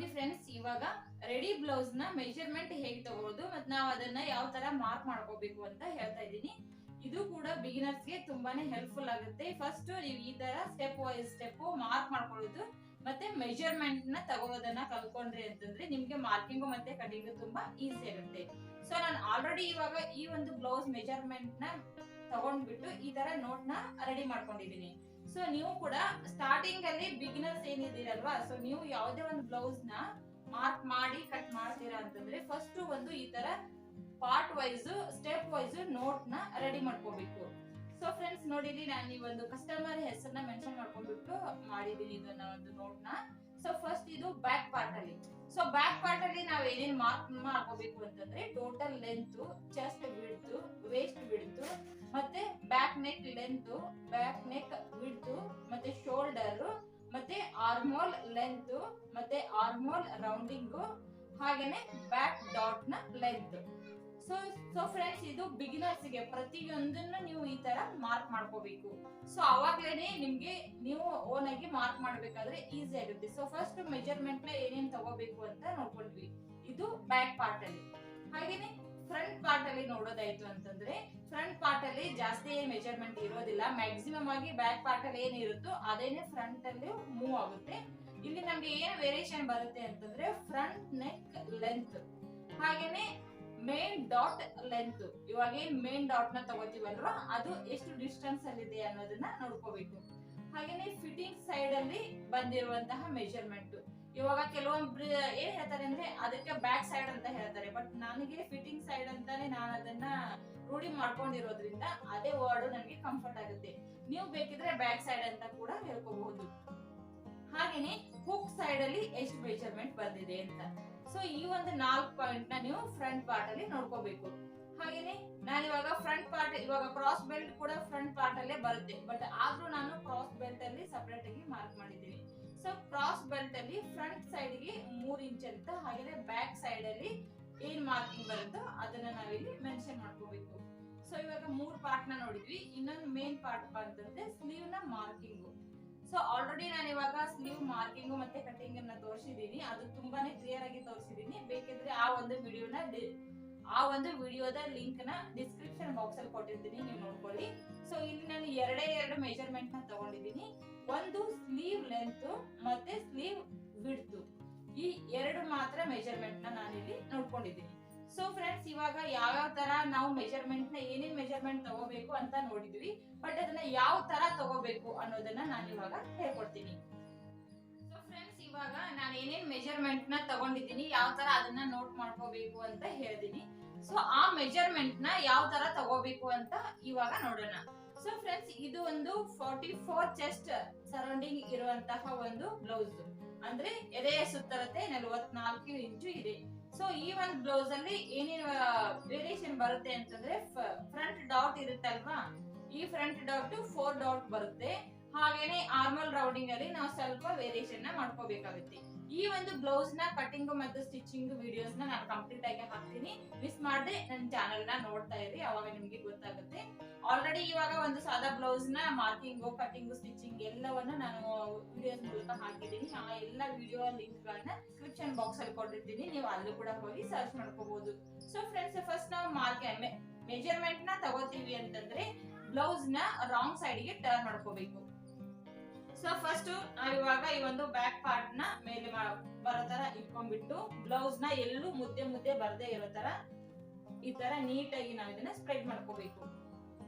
ನೋಡಿ ಫ್ರೆಂಡ್ಸ್, ಇವಾಗ ready blouse ನ ಮೆಜರ್ಮೆಂಟ್ ಹೇಗೆ ತಗೊಳ್ಳೋದು ಮತ್ತೆ ನಾವು ಅದನ್ನ ಯಾವ ತರ ಮಾರ್ಕ್ ಮಾಡ್ಕೋಬೇಕು ಅಂತ ಹೇಳ್ತಾ ಇದ್ದೀನಿ. ಇದು ಕೂಡ ಬಿಗಿನರ್ಸ್ ಗೆ ತುಂಬಾನೇ ಹೆಲ್ಪ್ಫುಲ್ ಆಗುತ್ತೆ. ಫಸ್ಟ್ ನೀವು ಈ ತರ ಸ್ಟೆಪ್ ವೈಸ್ ಸ್ಟೆಪ್ ಮಾರ್ಕ್ ಮಾಡ್ಕೊಳ್ಳೋದು ಮತ್ತೆ ಮೆಜರ್ಮೆಂಟ್ ನ ತಗೊಳ್ಳೋದನ್ನ ಕಲ್ಕೊಂಡ್ರಿ ಅಂತಂದ್ರೆ ನಿಮ್ಗೆ ಮಾರ್ಕಿಂಗ್ ಮತ್ತೆ ಕಟಿಂಗ್ ತುಂಬಾ ಈಸಿ ಆಗುತ್ತೆ. ಸೊ ನಾನು ಆಲ್ರೆಡಿ ಇವಾಗ ಈ ಒಂದು ಬ್ಲೌಸ್ ಮೆಜರ್ಮೆಂಟ್ ನ ತಗೊಂಡ್ಬಿಟ್ಟು ಈ ತರ ನೋಟ್ ನ ರೆಡಿ ಮಾಡ್ಕೊಂಡಿದೀನಿ. ಸೊ ನೀವು ಕೂಡ ಸ್ಟಾರ್ಟಿಂಗ್ ಅಲ್ಲಿ ಬಿಗಿನರ್ಸ್ ಏನಿದ್ದೀರಲ್ವಾ, ಸೊ ನೀವು ಯಾವುದೇ ಒಂದು ಬ್ಲೌಸ್ ನ ಮಾರ್ಕ್ ಮಾಡಿ ಕಟ್ ಮಾಡ್ತೀರಾ ಅಂತಂದ್ರೆ ಫಸ್ಟ್ ಒಂದು ಈ ತರ part wise step wise note ನ ರೆಡಿ ಮಾಡ್ಕೋಬೇಕು. ಸೊ ಫ್ರೆಂಡ್ಸ್ ನೋಡಿರಿ, ನಾನು ಈ ಒಂದು ಕಸ್ಟಮರ್ ಹೆಸರನ್ನ ಮೆನ್ಷನ್ ಮಾಡ್ಕೊಂಡ್ಬಿಟ್ಟು ಮಾಡಿದೀನಿ ಇದನ್ನ ಒಂದು ನೋಟ್ ನ. ಸೊ ಫಸ್ಟ್ ಇದು ಬ್ಯಾಕ್ ಪಾರ್ಟ್ ಅಲ್ಲಿ. ಸೊ ಬ್ಯಾಕ್ ಪಾರ್ಟ್ ಅಲ್ಲಿ ನಾವ್ ಏನೇನ್ ಮಾರ್ಕ್ ಮಾಡ್ಕೋಬೇಕು ಅಂತಂದ್ರೆ total length, chest width, waist width, ಮತ್ತೆ back neck length, back neck width, ಮತ್ತೆ ಶೋಲ್ಡರ್, ಮತ್ತೆ ಆರ್ಮೋಲ್ ಲೆಂತ್, ಮತ್ತೆ ಆರ್ಮೋಲ್ ರೌಂಡಿಂಗ್, ಹಾಗೇನೆ ಬ್ಯಾಕ್ ಡಾಟ್ ನ ಲೆಂತ್. ಸೊ ಫ್ರೆಂಡ್ಸ್, ಇದು ಬಿಗಿನರ್ಸ್ ಗೆ ಪ್ರತಿಯೊಂದನ್ನು ನೀವು ಈ ತರ ಮಾರ್ಕ್ ಮಾಡ್ಕೋಬೇಕು. ಸೊ ಅವಾಗ್ಲೇನೆ ನಿಮ್ಗೆ ನೀವು ಓನ್ ಆಗಿ ಮಾರ್ಕ್ ಮಾಡ್ಬೇಕಾದ್ರೆ ಈಸಿ ಆಗುತ್ತೆ. ಸೊ ಫಸ್ಟ್ ಮೆಜರ್ಮೆಂಟ್ ನ ಏನೇನ್ ತಗೋಬೇಕು ಅಂತ ನೋಡ್ಕೊಂಡ್ವಿ, ಇದು ಬ್ಯಾಕ್ ಪಾರ್ಟ್ ಅಲ್ಲಿ. ಹಾಗೇನೆ ಫ್ರಂಟ್ ಪಾರ್ಟ್ ಅಲ್ಲಿ ನೋಡೋದಾಯ್ತು ಅಂತಂದ್ರೆ ಫ್ರಂಟ್ ಪಾರ್ಟ್ ಅಲ್ಲಿ ಜಾಸ್ತಿ ಮೆಜರ್ಮೆಂಟ್ ಇರೋದಿಲ್ಲ. ಮ್ಯಾಕ್ಸಿಮಮ್ ಆಗಿ ಬ್ಯಾಕ್ ಪಾರ್ಟ್ ಅಲ್ಲಿ ಏನಿರುತ್ತೋ ಅದೇನೆ ಫ್ರಂಟ್ ಅಲ್ಲಿ ಮೂವ್ ಆಗುತ್ತೆ. ಇಲ್ಲಿ ನಮ್ಗೆ ಏನ್ ವೇರಿಯೇಷನ್ ಬರುತ್ತೆ ಅಂತಂದ್ರೆ ಫ್ರಂಟ್ ನೆಕ್ ಲೆಂತ್, ಹಾಗೇನೆ ಮೇನ್ ಡಾಟ್ ಲೆಂತ್. ಇವಾಗ ಏನ್ ಮೇನ್ ಡಾಟ್ ನ ತಗೋತೀವಲ್ವಾ ಅದು ಎಷ್ಟು ಡಿಸ್ಟೆನ್ಸ್ ಅಲ್ಲಿ ಇದೆ ಅನ್ನೋದನ್ನ ನೋಡ್ಕೋಬೇಕು. ಹಾಗೇನೆ ಫಿಟ್ಟಿಂಗ್ ಸೈಡ್ ಅಲ್ಲಿ ಬಂದಿರುವಂತಹ ಮೆಜರ್ಮೆಂಟ್. ಇವಾಗ ಕೆಲವೊಬ್ರು ಏನ್ ಹೇಳ್ತಾರೆ ಅಂದ್ರೆ ಅದಕ್ಕೆ ಬ್ಯಾಕ್ ಸೈಡ್ ಅಂತ ಹೇಳ್ತಾರೆ, ಬಟ್ ನನಗೆ ಫಿಟ್ಟಿಂಗ್ ಸೈಡ್ ಅಂತಾನೆ ನಾನು ಅದನ್ನ ರೂಢಿ ಮಾಡ್ಕೊಂಡಿರೋದ್ರಿಂದ ಅದೇ ವರ್ಡ್ ನನಗೆ ಕಂಫರ್ಟ್ ಆಗುತ್ತೆ. ನೀವು ಬೇಕಿದ್ರೆ ಬ್ಯಾಕ್ ಸೈಡ್ ಅಂತ ಕೂಡ ಹೇಳ್ಕೋಬಹುದು. ಹಾಗೇನೆ ಹುಕ್ ಸೈಡ್ ಅಲ್ಲಿ ಎಷ್ಟು ಮೆಜರ್ಮೆಂಟ್ ಬಂದಿದೆ ಅಂತ. ಸೊ ಈ ಒಂದು 4 ಪಾಯಿಂಟ್ ನ ನೀವು ಫ್ರಂಟ್ ಪಾರ್ಟ್ ಅಲ್ಲಿ ನೋಡ್ಕೋಬೇಕು. ಹಾಗೇನೆ ನಾನು ಇವಾಗ ಫ್ರಂಟ್ ಪಾರ್ಟ್, ಇವಾಗ ಕ್ರಾಸ್ ಬೆಲ್ಟ್ ಕೂಡ ಫ್ರಂಟ್ ಪಾರ್ಟ್ ಅಲ್ಲೇ ಬರುತ್ತೆ, ಬಟ್ ಆದ್ರೂ ನಾನು ಕ್ರಾಸ್ ಬೆಲ್ಟ್ ಅಲ್ಲಿ ಸಪರೇಟ್ ಆಗಿ ಮಾರ್ಕ್ ಮಾಡಿದ್ದೀನಿ. ಸೊ ಕ್ರಾಸ್ ಬೆಲ್ಟ್ ಅಲ್ಲಿ ಫ್ರಂಟ್ ಸೈಡ್ ಗೆ 3 ಇಂಚ್ ಅಂತ, ಹಾಗೇನೆ ಬ್ಯಾಕ್ ಸೈಡ್ ಅಲ್ಲಿ ಏನ್ ಮಾರ್ಕಿಂಗ್ ಬರುತ್ತೋ ಅದನ್ನ ನಾವಿಲ್ಲಿ ಮೆನ್ಷನ್ ಮಾಡ್ಕೋಬೇಕು. ಸೊ ಇವಾಗ 3 ಪಾರ್ಟ್ ನ ನೋಡಿದ್ವಿ. ಇನ್ನೊಂದು ಮೇನ್ ಪಾರ್ಟ್ ಅಂತಂದ್ರೆ ಸ್ಲೀವ್ ನ ಮಾರ್ಕಿಂಗ್. ಸೊ ಆಲ್ರೆಡಿ ನಾನು ಇವಾಗ ಸ್ಲೀವ್ ಮಾರ್ಕಿಂಗ್ ಮತ್ತೆ ಕಟಿಂಗ್ ಅನ್ನ ತೋರಿಸಿದೀನಿ, ಅದು ತುಂಬಾನೇ ಕ್ಲಿಯರ್ ಆಗಿ ತೋರಿಸಿದೀನಿ. ಬೇಕಿದ್ರೆ ಆ ಒಂದು ವಿಡಿಯೋದ ಲಿಂಕ್ ನ ಡಿಸ್ಕ್ರಿಪ್ಷನ್ ಬಾಕ್ಸ್ ಅಲ್ಲಿ ಕೊಟ್ಟಿರ್ತೀನಿ, ನೀವು ನೋಡ್ಕೊಳ್ಳಿ. ಸೊ ಇಲ್ಲಿ ನಾನು ಎರಡು ಮೆಜರ್ಮೆಂಟ್ ನ ತಗೊಂಡಿದ್ದೀನಿ. ಒಂದು ಸ್ಲೀವ್ ಲೆಂತ್ ಮತ್ತೆ ಸ್ಲೀವ್ ವಿಡ್ತ್, ಈ 2 ಮಾತ್ರ ಮೆಜರ್ಮೆಂಟ್ ನ ನಾನಿಲ್ಲಿ ನೋಡ್ಕೊಂಡಿದ್ದೀನಿ. ಸೊ ಫ್ರೆಂಡ್ಸ್, ಇವಾಗ ಯಾವ ತರ ನಾವು ಮೆಜರ್ಮೆಂಟ್ ನ ಏನೇನ್ ಮೆಜರ್ಮೆಂಟ್ ತಗೋಬೇಕು ಅಂತ ನೋಡಿದ್ವಿ, ಬಟ್ ಅದನ್ನ ಯಾವ ತರ ತಗೋಬೇಕು ಅನ್ನೋದನ್ನ ನಾನು ಇವಾಗ ಹೇಳ್ಕೊಡ್ತೀನಿ. ಸೊ ಫ್ರೆಂಡ್ಸ್, ಇವಾಗ ನಾನು ಏನೇನ್ ಮೆಜರ್ಮೆಂಟ್ ನ ತಗೊಂಡಿದ್ದೀನಿ, ಯಾವ ತರ ಅದನ್ನ ನೋಟ್ ಮಾಡ್ಕೋಬೇಕು ಅಂತ ಹೇಳ್ತೀನಿ. ಸೊ ಆ ಮೆಜರ್ಮೆಂಟ್ ನ ಯಾವ ತರ ತಗೋಬೇಕು ಅಂತ ಇವಾಗ ನೋಡೋಣ. ಸೊ ಫ್ರೆಂಡ್ಸ್, ಇದು ಒಂದು 44 ಚೆಸ್ಟ್ ಸರೌಂಡಿಂಗ್ ಇರುವಂತಹ ಒಂದು ಬ್ಲೌಸ್, ಅಂದ್ರೆ ಎದೆಯ ಸುತ್ತಳತೆ 44 ಇಂಚು ಇದೆ. ಸೊ ಈ ಒಂದು ಬ್ಲೌಸ್ ಅಲ್ಲಿ ಏನೇನು ವೇರಿಯೇಷನ್ ಬರುತ್ತೆ ಅಂತಂದ್ರೆ ಫ್ರಂಟ್ ಡಾಟ್ ಇರುತ್ತಲ್ವಾ, ಈ ಫ್ರಂಟ್ ಡಾಟ್ 4 ಡಾಟ್ ಬರುತ್ತೆ. ಹಾಗೇನೆ ಆರ್ಮಲ್ ರೌಂಡಿಂಗ್ ಅಲ್ಲಿ ನಾವು ಸ್ವಲ್ಪ ವೇರಿಯೇಷನ್ ನ ಮಾಡ್ಕೋಬೇಕಾಗುತ್ತೆ. ಈ ಒಂದು ಬ್ಲೌಸ್ ನ ಕಟಿಂಗ್ ಮತ್ತು ಸ್ಟಿಚಿಂಗ್ ವಿಡಿಯೋಸ್ ನ ನಾನು ಕಂಪ್ಲೀಟ್ ಆಗಿ ಹಾಕ್ತೀನಿ, ಮಿಸ್ ಮಾಡದೆ ನನ್ನ ಚಾನೆಲ್ ನ ನೋಡ್ತಾ ಇರಿ, ಅವಾಗ ನಿಮ್ಗೆ ಗೊತ್ತಾಗುತ್ತೆ. ಆಲ್ರೆಡಿ ಇವಾಗ ಒಂದು ಸಾದಾ ಬ್ಲೌಸ್ ನ ಮಾರ್ಕಿಂಗ್, ಕಟಿಂಗ್, ಸ್ಟಿಚಿಂಗ್ ಎಲ್ಲವನ್ನ ನಾನು ವಿಡಿಯೋಸ್ ಮೂಲಕ ಹಾಕಿದ್ದೀನಿ. ಆ ಎಲ್ಲ ವಿಡಿಯೋ ಲಿಂಕ್ ಗಳನ್ನ ಡಿಸ್ಕ್ರಿಪ್ಷನ್ ಬಾಕ್ಸ್ ಅಲ್ಲಿ ಕೊಟ್ಟಿರ್ತೀನಿ, ನೀವು ಅಲ್ಲೂ ಕೂಡ ಹೋಗಿ ಸರ್ಚ್ ಮಾಡ್ಕೋಬಹುದು. ಸೊ ಫ್ರೆಂಡ್ಸ್, ಫಸ್ಟ್ ನಾವು ಮೆಜರ್ಮೆಂಟ್ ನ ತಗೋತೀವಿ ಅಂತಂದ್ರೆ ಬ್ಲೌಸ್ ನ ರಾಂಗ್ ಸೈಡ್ ಗೆ ಟರ್ನ್ ಮಾಡ್ಕೋಬೇಕು. ಸೊ ಫಸ್ಟ್ ನಾವ್ ಇವಾಗ ಈ ಒಂದು ಬ್ಯಾಕ್ ಪಾರ್ಟ್ ನ ಮೇಲೆ ಬರೋ ತರ ಇಟ್ಕೊಂಡ್ಬಿಟ್ಟು ಬ್ಲೌಸ್ ನ ಎಲ್ಲೂ ಮುದ್ದೆ ಬರದೇ ಇರೋ ತರ ಈ ತರ ನೀಟಾಗಿ ನಾವು ಇದನ್ನ ಸ್ಪ್ರೆಡ್ ಮಾಡ್ಕೋಬೇಕು.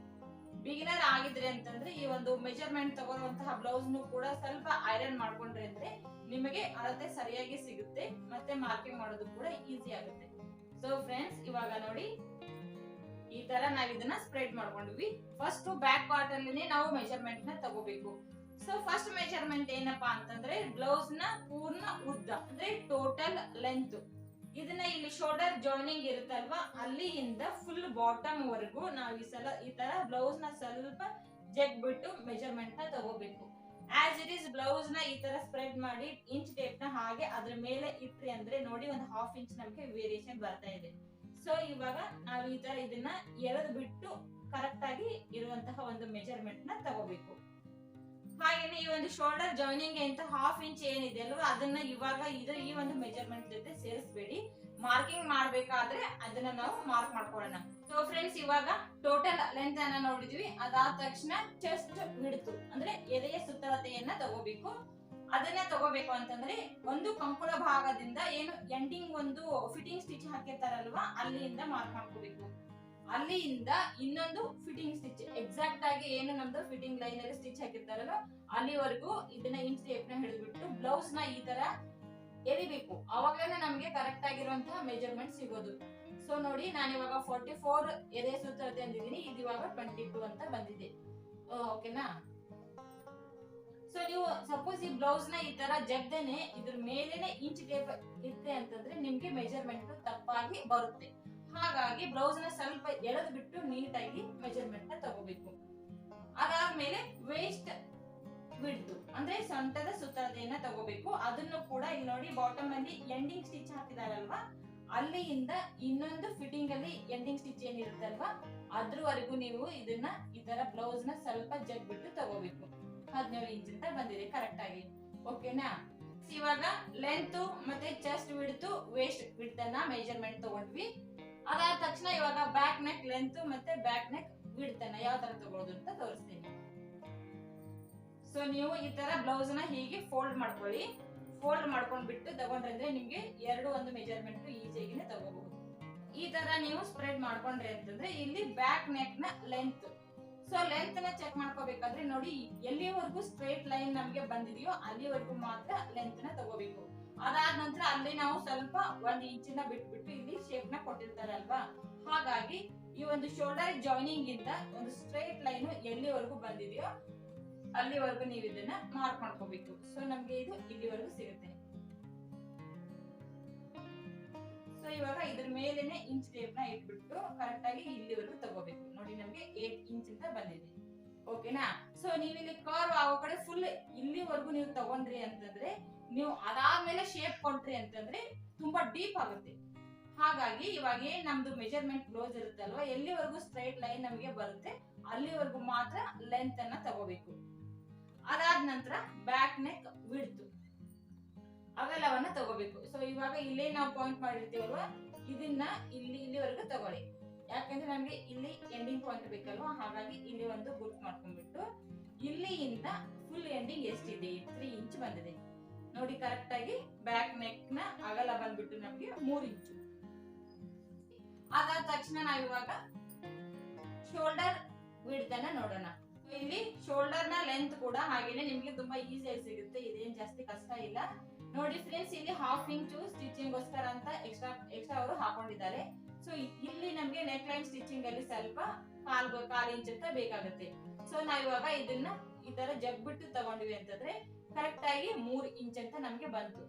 ಬಿಗಿನರ್ ಆಗಿದ್ರೆ ಅಂತಂದ್ರೆ ಈ ಒಂದು ಮೆಜರ್ಮೆಂಟ್ ತಗೊಳ್ಳುವಂತಹ ಬ್ಲೌಸ್ ನು ಕೂಡ ಸ್ವಲ್ಪ ಐರನ್ ಮಾಡ್ಕೊಂಡ್ರೆ ಅಂದ್ರೆ ನಿಮಗೆ ಅಳತೆ ಸರಿಯಾಗಿ ಸಿಗುತ್ತೆ, ಮತ್ತೆ ಮಾರ್ಕಿಂಗ್ ಮಾಡೋದು ಕೂಡ ಈಸಿ ಆಗುತ್ತೆ. ಸೊ ಫ್ರೆಂಡ್ಸ್, ಇವಾಗ ನೋಡಿ ಈ ತರ ನಾವ್ ಇದನ್ನ ಸ್ಪ್ರೆಡ್ ಮಾಡ್ಕೊಂಡ್ವಿ. ಫಸ್ಟ್ ಬ್ಯಾಕ್ ಪಾರ್ಟ್ ಅಲ್ಲಿ ನಾವು ಮೆಜರ್ಮೆಂಟ್ ನ ತಗೋಬೇಕು. ಸೊ ಫಸ್ಟ್ ಮೆಜರ್ಮೆಂಟ್ ಏನಪ್ಪಾ ಅಂತಂದ್ರೆ ಬ್ಲೌಸ್ ನ ಪೂರ್ಣ ಉದ್ದ, ಅಂದ್ರೆ ಟೋಟಲ್ ಲೆಂತ್. ಇದನ್ನ ಇಲ್ಲಿ ಶೋಲ್ಡರ್ ಜಾಯಿನಿಂಗ್ ಇರುತ್ತಲ್ವಾ, ಅಲ್ಲಿಂದ ಫುಲ್ ಬಾಟಮ್ ವರೆಗೂ ನಾವು ಈ ತರ ಬ್ಲೌಸ್ ನ ಸ್ವಲ್ಪ ಜಗ್ ಬಿಟ್ಟು ಮೆಜರ್ಮೆಂಟ್ ನ ತಗೋಬೇಕು. ಆಸ್ ಇಟ್ ಈಸ್ ಬ್ಲೌಸ್ ನ ಈ ತರ ಸ್ಪ್ರೆಡ್ ಮಾಡಿ ಇಂಚ್ ಟೇಪ್ ನ ಹಾಗೆ ಅದ್ರ ಮೇಲೆ ಇಟ್ರಿ ಅಂದ್ರೆ ನೋಡಿ ಒಂದು 1/2 ಇಂಚ್ ನಮಗೆ ವೇರಿಯೇಷನ್ ಬರ್ತಾ ಇದೆ. ಸೊ ಇವಾಗ ನಾವು ಈ ತರ ಇದನ್ನ ಎಳೆದು ಬಿಟ್ಟು ಕರೆಕ್ಟ್ ಆಗಿ ಇರುವಂತಹ ಒಂದು ಮೆಜರ್ಮೆಂಟ್ ನ ತಗೋಬೇಕು. ಹಾಗೇನೆ ಈ ಒಂದು ಶೋಲ್ಡರ್ ಜಾಯ್ನಿಂಗ್ ಅಂತ ಹಾಫ್ ಇಂಚ್ ಏನಿದೆ ಅಲ್ವಾ ಅದನ್ನ ಇವಾಗ ಈ ಒಂದು ಮೆಜರ್ಮೆಂಟ್ ಜೊತೆ ಸೇರಿಸಬೇಡಿ. ಮಾರ್ಕಿಂಗ್ ಮಾಡ್ಬೇಕಾದ್ರೆ ಅದನ್ನ ನಾವು ಮಾರ್ಕ್ ಮಾಡ್ಕೊಳ್ಳೋಣ. ಸೊ ಫ್ರೆಂಡ್ಸ್, ಇವಾಗ ಟೋಟಲ್ ಲೆಂತ್ ಅನ್ನ ನೋಡಿದ್ವಿ. ಅದಾದ ತಕ್ಷಣ ಚೆಸ್ಟ್ ವಿಡ್ತ್ ಅಂದ್ರೆ ಎದೆಯ ಸುತ್ತಳತೆಯನ್ನ ತಗೋಬೇಕು. ಅದನ್ನ ತಗೋಬೇಕು ಅಂತಂದ್ರೆ ಒಂದು ಕಂಕುಳ ಭಾಗದಿಂದ ಏನು ಎಂಡಿಂಗ್ ಒಂದು ಫಿಟ್ಟಿಂಗ್ ಸ್ಟಿಚ್ ಹಾಕಿರ್ತಾರಲ್ವಾ ಅಲ್ಲಿಂದ ಮಾರ್ಕ್ ಮಾಡ್ಕೋಬೇಕು. ಅಲ್ಲಿಂದ ಇನ್ನೊಂದು ಫಿಟ್ಟಿಂಗ್ ಸ್ಟಿಚ್ ಎಕ್ಸಾಕ್ಟ್ ಆಗಿ ಏನು ನಮ್ದು ಫಿಟ್ಟಿಂಗ್ ಲೈನ್ ಅಲ್ಲಿ ಸ್ಟಿಚ್ ಹಾಕಿರ್ತಾರಲ್ಲ ಅಲ್ಲಿವರೆಗೂ ಇದನ್ನ ಇಂಚ್ ಟೇಪ್ ನ ಹಿಡಿದ್ಬಿಟ್ಟು ಬ್ಲೌಸ್ ನ ಈ ತರ ಎಳಿಬೇಕು. ಅವಾಗಲೇ ನಮ್ಗೆ ಕರೆಕ್ಟ್ ಆಗಿರುವಂತಹ ಮೆಜರ್ಮೆಂಟ್ ಸಿಗೋದು. ಸೊ ನೋಡಿ, ನಾನು ಇವಾಗ 44 ಎದೆ ಸುತ್ತಳತೆ ಅಂದಿದ್ದೀನಿ, ಇದು ಇವಾಗ 22 ಅಂತ ಬಂದಿದೆ. ಓಕೆನಾ? ಸೊ ನೀವು ಸಪೋಸ್ ಈ ಬ್ಲೌಸ್ ನ ಈ ತರ ಜಗ್ದೇನೆ ಇದ್ರ ಮೇಲೆನೆ ಇಂಚ್ ಟೇಪ್ ಇತ್ತೆ ಅಂತಂದ್ರೆ ನಿಮ್ಗೆ ಮೆಜರ್ಮೆಂಟ್ ತಪ್ಪಾಗಿ ಬರುತ್ತೆ. ಹಾಗಾಗಿ ಬ್ಲೌಸ್ ನ ಸ್ವಲ್ಪ ಎಳೆದು ಬಿಟ್ಟು ನೀಟಾಗಿ ಮೆಜರ್ಮೆಂಟ್ ನ ತಗೋಬೇಕು. ಅದಾದ್ಮೇಲೆ ವೇಸ್ಟ್ ವಿಡ್ತ್ ಅಂದ್ರೆ ಸೊಂಟದ ಸುತ್ತಳತೆಯನ್ನ ತಗೋಬೇಕು. ಅದನ್ನು ಕೂಡ ಇಲ್ಲಿ ನೋಡಿ ಬಾಟಮ್ ಅಲ್ಲಿ ಎಂಡಿಂಗ್ ಸ್ಟಿಚ್ ಹಾಕಿದಾರಲ್ವಾ ಅಲ್ಲಿಂದ ಇನ್ನೊಂದು ಫಿಟ್ಟಿಂಗ್ ಅಲ್ಲಿ ಎಂಡಿಂಗ್ ಸ್ಟಿಚ್ ಏನಿರುತ್ತಲ್ವಾ ಅದ್ರವರೆಗೂ ನೀವು ಇದನ್ನ ಈ ತರ ಬ್ಲೌಸ್ ನ ಸ್ವಲ್ಪ ಜಗ್ ಬಿಟ್ಟು ತಗೋಬೇಕು. 17 ಇಂಚ್ ಅಂತ ಬಂದಿದೆ ಕರೆಕ್ಟ್ ಆಗಿ. ಓಕೆನಾ? ಇವಾಗ ಲೆಂತ್ ಮತ್ತೆ ಚೆಸ್ಟ್ ವಿಡ್ತ್ ವೇಸ್ಟ್ ವಿಡ್ತ್ ಅನ್ನ ಮೆಜರ್ಮೆಂಟ್ ತಗೊಂಡ್ವಿ. ಅದಾದ ತಕ್ಷಣ ಇವಾಗ ಬ್ಯಾಕ್ ನೆಕ್ ಲೆಂತ್ ಮತ್ತೆ ಬ್ಯಾಕ್ ನೆಕ್ ವಿಡ್ತ್ ಅನ್ನ ಯಾವ ತರ ತಗೊಳ್ಳೋದು ಅಂತ ತೋರಿಸ್ತೀನಿ. ಸೊ ನೀವು ಈ ತರ ಬ್ಲೌಸ್ ನ ಹೀಗೆ ಫೋಲ್ಡ್ ಮಾಡ್ಕೊಳ್ಳಿ. ಫೋಲ್ಡ್ ಮಾಡ್ಕೊಂಡ್ಬಿಟ್ಟು ತಗೊಂಡ್ರೆ ನಿಮ್ಗೆ ಎರಡು ಒಂದು ಮೆಜರ್ಮೆಂಟ್ ಈಸಿಯಾಗಿನೇ ತಗೋಬಹುದು. ಈ ತರ ನೀವು ಸ್ಪ್ರೆಡ್ ಮಾಡ್ಕೊಂಡ್ರಿ ಅಂತಂದ್ರೆ ಇಲ್ಲಿ ಬ್ಯಾಕ್ ನೆಕ್ ನ ಲೆಂತ್. ಸೊ ಲೆಂತ್ ನ ಚೆಕ್ ಮಾಡ್ಕೋಬೇಕಾದ್ರೆ ನೋಡಿ, ಎಲ್ಲಿವರೆಗೂ ಸ್ಟ್ರೈಟ್ ಲೈನ್ ನಮ್ಗೆ ಬಂದಿದೆಯೋ ಅಲ್ಲಿವರೆಗೂ ಮಾತ್ರ ಲೆಂತ್ ನ ತಗೋಬೇಕು. ಅದಾದ ನಂತರ ಅಲ್ಲಿ ನಾವು ಸ್ವಲ್ಪ 1 ಇಂಚಿನ ಬಿಟ್ಬಿಟ್ಟು ಇಲ್ಲಿ ಶೇಪ್ ನ ಕೊಟ್ಟಿರ್ತಾರಲ್ವಾ ಹಾಗಾಗಿ ಈ ಒಂದು ಶೋಲ್ಡರ್ ಜಾಯ್ನಿಂಗ್ ಇಂದ ಒಂದು ಸ್ಟ್ರೈಟ್ ಲೈನ್ ಎಲ್ಲಿವರೆಗೂ ಬಂದಿದೆಯೋ ಅಲ್ಲಿವರೆಗೂ ನೀವು ಇದನ್ನ ಮಾರ್ಕ್ ಮಾಡ್ಕೋಬೇಕು. ಸೊ ನಮ್ಗೆ ಇದು ಇಲ್ಲಿವರೆಗೂ ಸಿಗುತ್ತೆ. ಸೊ ಇವಾಗ ಇದ್ರ ಮೇಲೆನೆ ಇಂಚ್ ಟೇಪ್ ನ ಇಟ್ಬಿಟ್ಟು ಕರೆಕ್ಟ್ ಆಗಿ ಇಲ್ಲಿವರೆಗೂ ತಗೋಬೇಕು. ನೋಡಿ, ನಮ್ಗೆ 8 ಇಂಚ್ ಅಂತ ಬಂದಿದೆ. ಓಕೆನಾ? ಸೊ ನೀವು ಇಲ್ಲಿ ಕರ್ವ್ ಆಗೋ ಕಡೆ ಫುಲ್ ಇಲ್ಲಿವರೆಗೂ ನೀವು ತಗೊಂಡ್ರಿ ಅಂತಂದ್ರೆ ನೀವು ಅದಾದ್ಮೇಲೆ ಶೇಪ್ ಕೊಟ್ರಿ ಅಂತಂದ್ರೆ ತುಂಬಾ ಡೀಪ್ ಆಗುತ್ತೆ. ಹಾಗಾಗಿ ಇವಾಗ ಏನ್ ನಮ್ದು ಮೆಜರ್ಮೆಂಟ್ ಕ್ಲೋಸ್ ಇರುತ್ತೆ ಅಲ್ವಾ ಎಲ್ಲಿವರೆಗೂ ಸ್ಟ್ರೈಟ್ ಲೈನ್ ನಮಗೆ ಬರುತ್ತೆ ಅಲ್ಲಿವರೆಗೂ ಮಾತ್ರ ಲೆಂತ್ ಅನ್ನ ತಗೋಬೇಕು. ಅದಾದ ನಂತರ ಬ್ಯಾಕ್ ನೆಕ್ ವಿಡ್ತ್ ಅವೆಲ್ಲವನ್ನ ತಗೋಬೇಕು. ಸೊ ಇವಾಗ ಇಲ್ಲೇ ನಾವು ಪಾಯಿಂಟ್ ಮಾಡಿರ್ತೀವಲ್ವಾ ಇದನ್ನ ಇಲ್ಲಿವರೆಗೂ ತಗೊಳ್ಳಿ. ಯಾಕಂದ್ರೆ ನಮ್ಗೆ ಇಲ್ಲಿ ಎಂಡಿಂಗ್ ಪಾಯಿಂಟ್ ಬೇಕಲ್ವಾ ಹಾಗಾಗಿ ಇಲ್ಲಿ ಒಂದು ಗುರ್ತ್ ಮಾಡ್ಕೊಂಡ್ಬಿಟ್ಟು ಇಲ್ಲಿಂದ ಫುಲ್ ಎಂಡಿಂಗ್ ಎಷ್ಟಿದೆ 3 ಇಂಚ್ ಬಂದಿದೆ. ನೋಡಿ ಕರೆಕ್ಟ್ ಆಗಿ ಬ್ಯಾಕ್ ನೆಕ್ ನ ಅಗಲ ಬಂದ್ಬಿಟ್ಟು ನಮ್ಗೆ 3 ಇಂಚು. ಅದಾದ ತಕ್ಷಣ ನಾವಿವಾಗ ಶೋಲ್ಡರ್ ವಿಡ್ತ್ ಅನ್ನ ನೋಡೋಣ. ಇಲ್ಲಿ ಶೋಲ್ಡರ್ ನ ಲೆಂತ್ ಕೂಡ ಹಾಗೇನೆ ನಿಮ್ಗೆ ತುಂಬಾ ಈಸಿಯಾಗಿ ಸಿಗುತ್ತೆ, ಇದೇನ್ ಜಾಸ್ತಿ ಕಷ್ಟ ಇಲ್ಲ. ನೋಡಿ ಫ್ರೆಂಡ್ಸ್, ಇಲ್ಲಿ ಹಾಫ್ ಇಂಚು ಸ್ಟಿಚಿಂಗ್ ಗೋಸ್ಕರ ಅಂತ ಎಕ್ಸ್ಟ್ರಾ ಅವರು ಹಾಕೊಂಡಿದ್ದಾರೆ. ಸೊ ಇಲ್ಲಿ ನಮ್ಗೆ ನೆಕ್ ಲೈನ್ ಸ್ಟಿಚಿಂಗ್ ಅಲ್ಲಿ ಸ್ವಲ್ಪ ಕಾಲ್ ಇಂಚ್ ಅಂತ ಬೇಕಾಗುತ್ತೆ. ಸೊ ನಾವಿವಾಗ ಇದನ್ನ ಈ ತರ ಜಗ್ಬಿಟ್ಟು ತಗೊಂಡ್ವಿ ಅಂತಂದ್ರೆ ಕರೆಕ್ಟ್ ಆಗಿ 3 ಇಂಚ್ ಅಂತ ನಮ್ಗೆ ಬಂತು.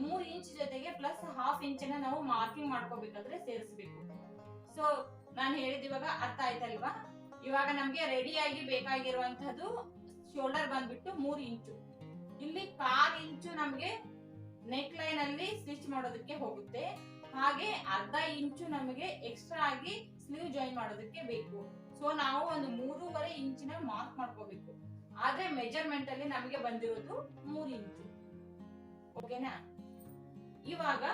3 ಇಂಚ್ ಜೊತೆಗೆ ಪ್ಲಸ್ ಹಾಫ್ ಇಂಚ್ ನ ನಾವು ಮಾರ್ಕಿಂಗ್ ಮಾಡ್ಕೋಬೇಕಾದ್ರೆ ಸೇರಿಸಬೇಕು. ಸೊ ನಾನು ಹೇಳಿದ ಇವಾಗ ಅರ್ಥ ಆಯ್ತಲ್ವಾ? ಇವಾಗ ನಮ್ಗೆ ರೆಡಿ ಆಗಿ ಬೇಕಾಗಿರುವಂತದ್ದು ಶೋಲ್ಡರ್ ಬಂದ್ಬಿಟ್ಟು 3 ಇಂಚು. ಇಲ್ಲಿ 1/4 ಇಂಚು ನಮ್ಗೆ ನೆಕ್ ಲೈನ್ ಅಲ್ಲಿ ಸ್ಟಿಚ್ ಮಾಡೋದಕ್ಕೆ ಹೋಗುತ್ತೆ. ಹಾಗೆ ಅರ್ಧ ಇಂಚು ನಮಗೆ ಎಕ್ಸ್ಟ್ರಾ ಆಗಿ ಸ್ಲೀವ್ ಜಾಯಿನ್ ಮಾಡೋದಕ್ಕೆ ಬೇಕು. ಸೊ ನಾವು ಒಂದು 3.5 ಇಂಚಿನ ಮಾರ್ಕ್ ಮಾಡ್ಕೋಬೇಕು. ಆದ್ರೆ ಮೆಜರ್ಮೆಂಟ್ ಅಲ್ಲಿ ನಮಗೆ ಬಂದಿರೋದು 3 ಇಂಚು. ಓಕೆನಾ? ಇವಾಗ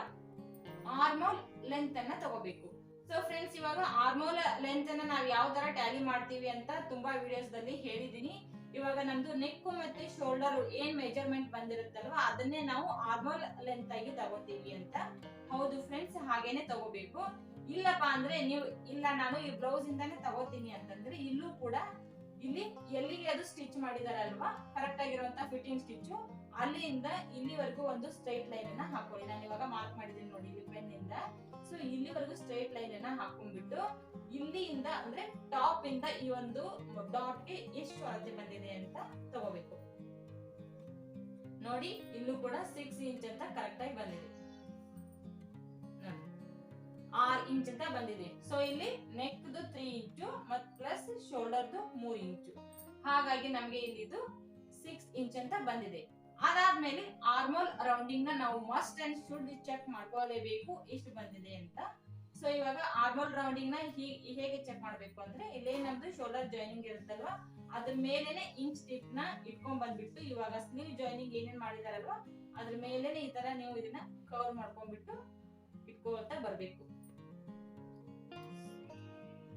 ಆರ್ಮೋಲ್ ಲೆಂತ್ ಅನ್ನ ತಗೋಬೇಕು. ಸೊ ಫ್ರೆಂಡ್ಸ್, ಇವಾಗ ಆರ್ಮೋಲ್ ಲೆಂತ್ ಅನ್ನ ನಾವು ಯಾವ ತರ ಟ್ಯಾಲಿ ಮಾಡ್ತೀವಿ ಅಂತ ತುಂಬಾ ವಿಡಿಯೋಸ್ ದಲ್ಲಿ ಹೇಳಿದೀನಿ. ಇವಾಗ ನಮ್ದು ನೆಕ್ ಮತ್ತೆ ಶೋಲ್ಡರ್ ಏನ್ ಮೆಜರ್ಮೆಂಟ್ ಬಂದಿರುತ್ತಲ್ವಾ ಅದನ್ನೇ ನಾವು ಆರ್ಮೋಲ್ ಲೆಂತ್ ಆಗಿ ತಗೋತೀವಿ ಅಂತ. ಹೌದು ಫ್ರೆಂಡ್ಸ್, ಹಾಗೇನೆ ತಗೋಬೇಕು. ಇಲ್ಲಪ್ಪ ಅಂದ್ರೆ ನೀವು ಇಲ್ಲ ನಾನು ಈ ಬ್ಲೌಸ್ ಇಂದಾನೆ ತಗೋತೀನಿ ಅಂತಂದ್ರೆ ಇಲ್ಲೂ ಕೂಡ ಇಲ್ಲಿ ಎಲ್ಲಿಗೆ ಅದು ಸ್ಟಿಚ್ ಮಾಡಿದಾರಲ್ವಾ ಕರೆಕ್ಟ್ ಆಗಿರುವಂತ ಫಿಟ್ಟಿಂಗ್ ಸ್ಟಿಚ್ ಅಲ್ಲಿಂದ ಇಲ್ಲಿವರೆಗೂ ಒಂದು ಸ್ಟ್ರೈಟ್ ಲೈನ್ ಅನ್ನ ಹಾಕೊಳ್ಳಿ. ನಾನು ಇವಾಗ ಮಾರ್ಕ್ ಮಾಡಿದ್ದೀನಿ ನೋಡಿ ಇಲ್ಲಿ ಪೆನ್ ಇಂದ. ಸೊ ಇಲ್ಲಿವರೆಗೂ ಸ್ಟ್ರೈಟ್ ಲೈನ್ ಅನ್ನ ಹಾಕೊಂಡ್ಬಿಟ್ಟು ಇಲ್ಲಿಂದ ಅಂದ್ರೆ ಟಾಪ್ ಇಂದ ಈ ಒಂದು ಡಾಟ್ ಗೆ ಎಷ್ಟು ಅಳತೆ ಬಂದಿದೆ ಅಂತ ತಗೋಬೇಕು. ನೋಡಿ, ಇಲ್ಲೂ ಕೂಡ 6 ಇಂಚ್ ಅಂತ ಕರೆಕ್ಟ್ ಆಗಿ ಬಂದಿದೆ. 6 ಇಂಚ್ ಅಂತ ಬಂದಿದೆ. ಸೊ ಇಲ್ಲಿ ನೆಕ್ 3 ಇಂಚು ಮತ್ ಪ್ಲಸ್ ಶೋಲ್ಡರ್ 3 ಇಂಚು. ಹಾಗಾಗಿ ನಮ್ಗೆ ಇಲ್ಲಿ ಇದು 6 ಇಂಚ್ ಅಂತ ಬಂದಿದೆ. ಅದಾದ್ಮೇಲೆ ಆರ್ಮೋಲ್ ರೌಂಡಿಂಗ್ ನ ನಾವು ಮಸ್ಟ್ ಅಂಡ್ ಶುಡ್ ಚೆಕ್ ಮಾಡ್ಕೊಳ್ಳೇಬೇಕು ಎಷ್ಟು ಬಂದಿದೆ ಅಂತ. ಸೊ ಇವಾಗ ಆರ್ಮೋಲ್ ರೌಂಡಿಂಗ್ ನ ಹೇಗೆ ಚೆಕ್ ಮಾಡ್ಬೇಕು ಅಂದ್ರೆ ಇಲ್ಲೇ ನಮ್ದು ಶೋಲ್ಡರ್ ಜಾಯಿನಿಂಗ್ ಇರುತ್ತಲ್ವಾ ಅದ್ರ ಮೇಲೆನೆ ಇಂಚ್ ಟಿಪ್ ನ ಇಟ್ಕೊಂಡ್ ಬಂದ್ಬಿಟ್ಟು ಇವಾಗ ಸ್ಲೀವ್ ಜಾಯಿನಿಂಗ್ ಏನೇನ್ ಮಾಡಿದಾರಲ್ವಾ ಅದ್ರ ಮೇಲೆನೆ ಈ ತರ ನೀವು ಇದನ್ನ ಕವರ್ ಮಾಡ್ಕೊಂಡ್ಬಿಟ್ಟು ಇಟ್ಕೊಳ್ತಾ ಬರ್ಬೇಕು.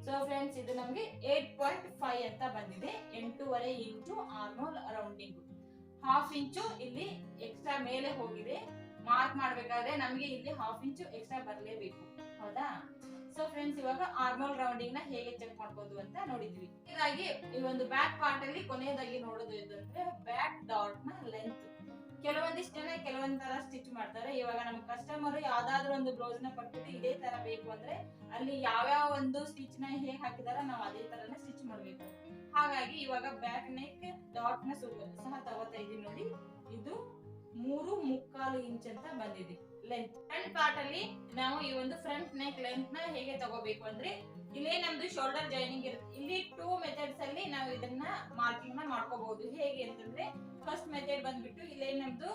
ಸೊ ಫ್ರೆಂಡ್ಸ್ ಇದು ನಮ್ಗೆ 8.5 ಅಂತ ಬಂದಿದೆ. 8.5 ಇಂಚು ಆರ್ಮೋಲ್ ರೌಂಡಿಂಗ್. ಹಾಫ್ ಇಂಚು ಇಲ್ಲಿ ಎಕ್ಸ್ಟ್ರಾ ಮೇಲೆ ಹೋಗಿದೆ. ಮಾರ್ಕ್ ಮಾಡ್ಬೇಕಾದ್ರೆ ನಮ್ಗೆ ಇಲ್ಲಿ ಹಾಫ್ ಇಂಚು ಎಕ್ಸ್ಟ್ರಾ ಬರ್ಲೇಬೇಕು, ಹೌದಾ? ಸೊ ಫ್ರೆಂಡ್ಸ್ ಇವಾಗ ಆರ್ಮೋಲ್ ರೌಂಡಿಂಗ್ ನ ಹೇಗೆ ಚೆಕ್ ಮಾಡ್ಬೋದು ಅಂತ ನೋಡಿದ್ವಿ. ಹೀಗಾಗಿ ಈ ಒಂದು ಬ್ಯಾಕ್ ಪಾರ್ಟ್ ಅಲ್ಲಿ ಕೊನೆಯದಾಗಿ ನೋಡೋದು ಅಂದ್ರೆ ಬ್ಯಾಕ್ ಡಾಟ್ ನ ಲೆಂತ್. ಕೆಲವೊಂದಿಷ್ಟು ಜನ ಕೆಲವೊಂದ್ ತರ ಸ್ಟಿಚ್ ಮಾಡ್ತಾರೆ. ಇವಾಗ ನಮ್ಮ ಕಸ್ಟಮರ್ ಯಾವ್ದಾದ್ರು ಒಂದು ಬ್ಲೌಸ್ ನ ಕೊಟ್ಬಿಟ್ಟು ಇದೇ ತರ ಬೇಕು ಅಂದ್ರೆ ಅಲ್ಲಿ ಯಾವ್ಯಾವ ಒಂದು ಸ್ಟಿಚ್ ನ ಹೇಗೆ ಹಾಕಿದಾರ ನಾವು ಅದೇ ತರನ ಸ್ಟಿಚ್ ಮಾಡ್ಬೇಕು. ಹಾಗಾಗಿ ಇವಾಗ ಬ್ಯಾಕ್ ನೆಕ್ ಡಾಟ್ ನ ಸಹ ತಗೋತಾ ಇದೀನಿ ನೋಡಿ. ಇದು 3.25 ಇಂಚ್ ಅಂತ ಬಂದಿದೆ ಲೆಂತ್. ಫ್ರಂಟ್ ಪಾರ್ಟ್ ಅಲ್ಲಿ ನಾವು ಈ ಒಂದು ಫ್ರಂಟ್ ನೆಕ್ ಲೆಂತ್ ನ ಹೇಗೆ ತಗೋಬೇಕು ಅಂದ್ರೆ ಇಲ್ಲೇ ನಮ್ದು ಶೋಲ್ಡರ್ ಜಾಯಿನಿಂಗ್ ಇರುತ್ತೆ. ಇಲ್ಲಿ 2 ಮೆಥಡ್ಸ್ ಅಲ್ಲಿ ನಾವು ಇದನ್ನ ಮಾರ್ಕಿಂಗ್ ನ ಮಾಡ್ಕೋಬಹುದು. ಹೇಗೆ ಅಂತಂದ್ರೆ ಫಸ್ಟ್ ಮೆಥಡ್ ಬಂದ್ಬಿಟ್ಟು ಇಲ್ಲೇ ನಮ್ದು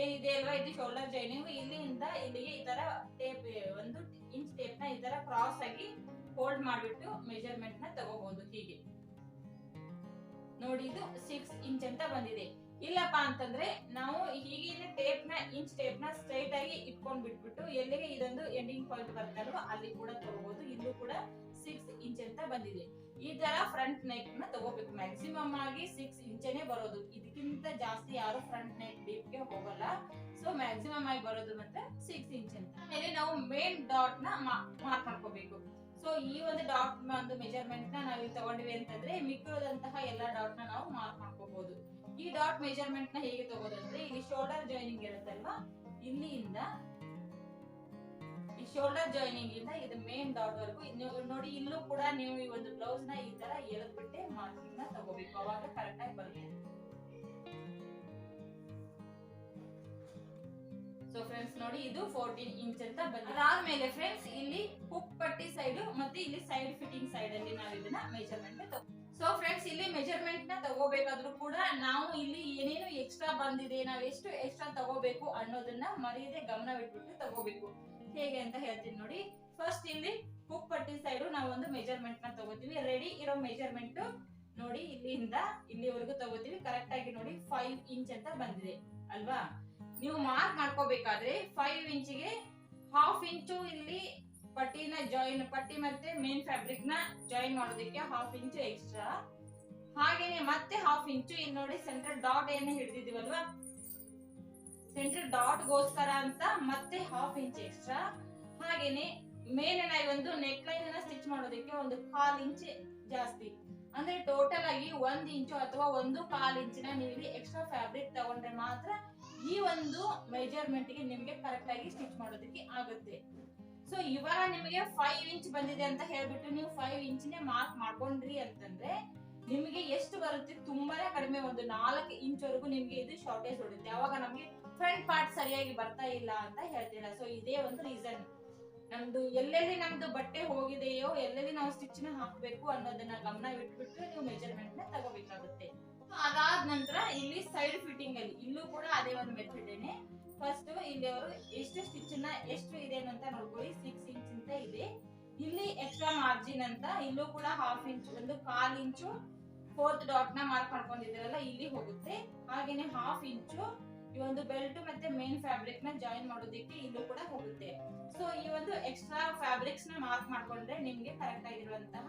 ಏನಿದೆ ಅಲ್ವಾ ಇದು ಶೋಲ್ಡರ್ ಜಾಯಿನಿಂಗ್, ಇಲ್ಲಿಂದ ಇಲ್ಲಿಗೆ ಈ ತರ ಟೇಪ್ 1 ಇಂಚ್ ಟೇಪ್ ನ ಈ ತರ ಕ್ರಾಸ್ ಆಗಿ ಹೋಲ್ಡ್ ಮಾಡ್ಬಿಟ್ಟು ಮೆಜರ್ಮೆಂಟ್ ನ ತಗೋಬಹುದು. ಹೀಗೆ ನೋಡಿ ಇದು 6 ಇಂಚ್ ಅಂತ ಬಂದಿದೆ. ಇಲ್ಲಪ್ಪ ಅಂತಂದ್ರೆ ನಾವು ಹೀಗಿನ ಟೇಪ್ ನ ಇಂಚ್ ಟೇಪ್ ನ ಸ್ಟ್ರೈಟ್ ಆಗಿ ಇಟ್ಕೊಂಡ್ ಬಿಟ್ಬಿಟ್ಟು ಎಲ್ಲಿಗೆ ಇದೊಂದು ಎಂಡಿಂಗ್ ಪಾಯಿಂಟ್ ಬರ್ತಲ್ವಾ ಅಲ್ಲಿ ಕೂಡ ತಗೋಬಹುದು. ಇಲ್ಲೂ ಕೂಡ 6 ಇಂಚ್ ಅಂತ ಬಂದಿದೆ. ಈ ತರ ಫ್ರಂಟ್ ನೆಕ್ ನ ತಗೋಬೇಕು. ಮ್ಯಾಕ್ಸಿಮಮ್ ಆಗಿ 6 ಇಂಚನೇ ಬರೋದು. ಇದಕ್ಕಿಂತ ಜಾಸ್ತಿ ಯಾರು ಫ್ರಂಟ್ ನೆಕ್ ಡೀಪ್ ಗೆ ಹೋಗಲ್ಲ. ಸೊ ಮ್ಯಾಕ್ಸಿಮಮ್ ಆಗಿ ಬರೋದು ಮತ್ತೆ 6 ಇಂಚ್ ಅಂತ. ಆಮೇಲೆ ನಾವು ಮೇನ್ ಡಾಟ್ ನ ಮಾರ್ಕ್ ಮಾಡ್ಕೋಬೇಕು. ಸೊ ಈ ಒಂದು ಡಾಟ್ ಒಂದು ಮೆಜರ್ಮೆಂಟ್ ನ ನಾವು ಇಲ್ಲಿ ತಗೊಂಡಿವಿ ಅಂತಂದ್ರೆ ಮಿಕ್ಕಿರೋದಂತಹ ಎಲ್ಲಾ ಡಾಟ್ ನ ನಾವು ಮಾರ್ಕ್ ಮಾಡ್ಕೋಬಹುದು. ಈ ಡಾಟ್ ಮೆಜರ್ಮೆಂಟ್ ನ ಹೇಗೆ ತಗೋದಂದ್ರೆ ಇಲ್ಲಿ ಶೋಲ್ಡರ್ ಜಾಯಿನಿಂಗ್ ಇರುತ್ತಲ್ವಾ, ಇಲ್ಲಿಂದ ಈ ಶೋಲ್ಡರ್ ಜಾಯಿನಿಂಗ್ ಇಂದ ಇದು ಮೇನ್ ಡಾಟ್ ವರೆಗೂ ನೋಡಿ. ಇಲ್ಲೂ ಕೂಡ ನೀವು ಈ ಒಂದು ಬ್ಲೌಸ್ ನ ಈ ತರ ಎಳೆದ್ಬಿಟ್ಟೆ ಮಾರ್ಕಿಂಗ್ ನ ತಗೋಬೇಕು. ಅವಾಗ ಕರೆಕ್ಟ್ ಆಗಿ ಬರುತ್ತೆ. ಸೊ ಫ್ರೆಂಡ್ಸ್ ನೋಡಿ ಇದು 14 ಇಂಚ್ ಅಂತ ಬಂದಿದೆ. ಅದಾದ್ಮೇಲೆ ಫ್ರೆಂಡ್ಸ್ ಇಲ್ಲಿ ಹುಕ್ ಪಟ್ಟಿ ಸೈಡ್ ಮತ್ತೆ ಇಲ್ಲಿ ಸೈಡ್ ಫಿಟ್ಟಿಂಗ್ ಸೈಡ್ ಅಲ್ಲಿ ನಾವು ಇದನ್ನ ಮೆಜರ್ಮೆಂಟ್ ತಗೋ. ಸೊ ಫ್ರೆಂಡ್ಸ್ ಇಲ್ಲಿ ಮೆಜರ್ಮೆಂಟ್ ನ ತಗೋಬೇಕಾದ್ರೂ ಕೂಡ ನಾವು ಇಲ್ಲಿ ಏನೇನು ಎಕ್ಸ್ಟ್ರಾ ಬಂದಿದೆ, ನಾವು ಎಷ್ಟು ಎಕ್ಸ್ಟ್ರಾ ತಗೋಬೇಕು ಅನ್ನೋದನ್ನ ಮರೆಯದೆ ಗಮನವಿಟ್ಬಿಟ್ಟು ತಗೋಬೇಕು. ಹೇಗೆ ಅಂತ ಹೇಳ್ತೀನಿ ನೋಡಿ. ಫಸ್ಟ್ ಇಲ್ಲಿ ಹುಕ್ ಪಟ್ಟಿ ಸೈಡ್ ನಾವು ಒಂದು ಮೆಜರ್ಮೆಂಟ್ ನ ತಗೋತೀವಿ. ರೆಡಿ ಇರೋ ಮೆಜರ್ಮೆಂಟ್ ನೋಡಿ ಇಲ್ಲಿಂದ ಇಲ್ಲಿವರೆಗೂ ತಗೋತೀವಿ. ಕರೆಕ್ಟ್ ಆಗಿ ನೋಡಿ 5 ಇಂಚ್ ಅಂತ ಬಂದಿದೆ ಅಲ್ವಾ. ನೀವು ಮಾರ್ಕ್ ಮಾಡ್ಕೋಬೇಕಾದ್ರೆ 5 ಇಂಚಿಗೆ ಹಾಫ್ ಇಂಚು ಇಲ್ಲಿ ಪಟ್ಟಿನ ಪಟ್ಟಿ ಮತ್ತೆ ಮೇನ್ ಫ್ಯಾಬ್ರಿಕ್ ನ ಜಾಯಿನ್ ಮಾಡೋದಕ್ಕೆ ಹಾಫ್ ಇಂಚು ಎಕ್ಸ್ಟ್ರಾ. ಹಾಗೇನೆ ಮತ್ತೆ ಹಾಫ್ ಇಂಚು ಇಲ್ಲಿ ನೋಡಿ ಸೆಂಟರ್ ಡಾಟ್ ಏನೇ ಹಿಡಿದಿದೀವಲ್ವಾ, ಸೆಂಟರ್ ಡಾಟ್ ಗೋಸ್ಕರ ಅಂತ ಮತ್ತೆ ಹಾಫ್ ಇಂಚ್ ಎಕ್ಸ್ಟ್ರಾ. ಹಾಗೇನೆ ಮೇಲೆ ಒಂದು ನೆಕ್ ಲೈನ್ ನ ಸ್ಟಿಚ್ ಮಾಡೋದಕ್ಕೆ 1/4 ಇಂಚ್ ಜಾಸ್ತಿ. ಅಂದ್ರೆ ಟೋಟಲ್ ಆಗಿ 1 ಇಂಚು ಅಥವಾ 1/4 ಇಂಚಿನ ನೀವು ಇಲ್ಲಿ ಎಕ್ಸ್ಟ್ರಾ ಫ್ಯಾಬ್ರಿಕ್ ತಗೊಂಡ್ರೆ ಮಾತ್ರ ಈ ಒಂದು ಮೆಜರ್ಮೆಂಟ್ ಗೆ ನಿಮ್ಗೆ ಕರೆಕ್ಟ್ ಆಗಿ ಸ್ಟಿಚ್ ಮಾಡೋದಕ್ಕೆ ಆಗುತ್ತೆ. ಸೊ ಇವಾಗ ನಿಮಗೆ 5 ಇಂಚ್ ಬಂದಿದೆ ಅಂತ ಹೇಳ್ಬಿಟ್ಟು ನೀವು 5 ಇಂಚಿನೇ ಮಾರ್ಕ್ ಮಾಡ್ಕೊಂಡ್ರಿ ಅಂತಂದ್ರೆ ನಿಮಗೆ ಎಷ್ಟು ಬರುತ್ತೆ? ತುಂಬಾನೇ ಕಡಿಮೆ, 4 ಇಂಚ್ ವರೆಗೂ ನಿಮ್ಗೆ ಇದು ಶಾರ್ಟೇಜ್ ಹೊಡುತ್ತೆ. ಅವಾಗ ನಮ್ಗೆ ಫ್ರಂಟ್ ಪಾರ್ಟ್ ಸರಿಯಾಗಿ ಬರ್ತಾ ಇಲ್ಲ ಅಂತ ಹೇಳ್ತೀರಾ. ಸೊ ಇದೇ ಒಂದು ರೀಸನ್. ನಮ್ದು ಎಲ್ಲೆಲ್ಲಿ ನಮ್ದು ಬಟ್ಟೆ ಹೋಗಿದೆಯೋ, ಎಲ್ಲೆಲ್ಲಿ ನಾವು ಸ್ಟಿಚ್ ನ ಹಾಕ್ಬೇಕು ಅನ್ನೋದನ್ನ ಗಮನ ಇಟ್ಬಿಟ್ಟು ನೀವು ಮೆಜರ್ಮೆಂಟ್ ನ ತಗೋಬೇಕಾಗುತ್ತೆ. ಅದಾದ ನಂತರ ಇಲ್ಲಿ ಸೈಡ್ ಫಿಟ್ಟಿಂಗ್ ಅಲ್ಲಿ ಇಲ್ಲೂ ಕೂಡ ಅದೇ ಒಂದು ಮೆಥಡ್ ಏನೆ. ಫಸ್ಟ್ ಇಲ್ಲಿ ಅವರು ಎಷ್ಟು ಸ್ಟಿಚ್ ನ ಎಷ್ಟು ಇದೆ ಅಂತ ನೋಡ್ಕೊಳ್ಳಿ. 6 ಇಂಚ್ ಅಂತ ಇದೆ. ಇಲ್ಲಿ ಎಕ್ಸ್ಟ್ರಾ ಮಾರ್ಜಿನ್ ಅಂತ ಇಲ್ಲೂ ಕೂಡ ಹಾಫ್ ಇಂಚ್ 1/4 ಇಂಚು 4th ಡಾಟ್ ನ ಮಾರ್ಕ್ ಮಾಡ್ಕೊಂಡಿದ್ದೀರಲ್ಲ ಇಲ್ಲಿ ಹೋಗುತ್ತೆ. ಹಾಗೇನೆ ಹಾಫ್ ಇಂಚು ಈ ಒಂದು ಬೆಲ್ಟ್ ಮತ್ತೆ ಮೇನ್ ಫ್ಯಾಬ್ರಿಕ್ ನ ಜಾಯಿನ್ ಮಾಡೋದಕ್ಕೆ ಇಲ್ಲೂ ಕೂಡ ಹೋಗುತ್ತೆ. ಸೊ ಈ ಒಂದು ಎಕ್ಸ್ಟ್ರಾ ಫ್ಯಾಬ್ರಿಕ್ಸ್ ನ ಮಾರ್ಕ್ ಮಾಡ್ಕೊಂಡ್ರೆ ನಿಮ್ಗೆ ಕರೆಕ್ಟ್ ಆಗಿರುವಂತಹ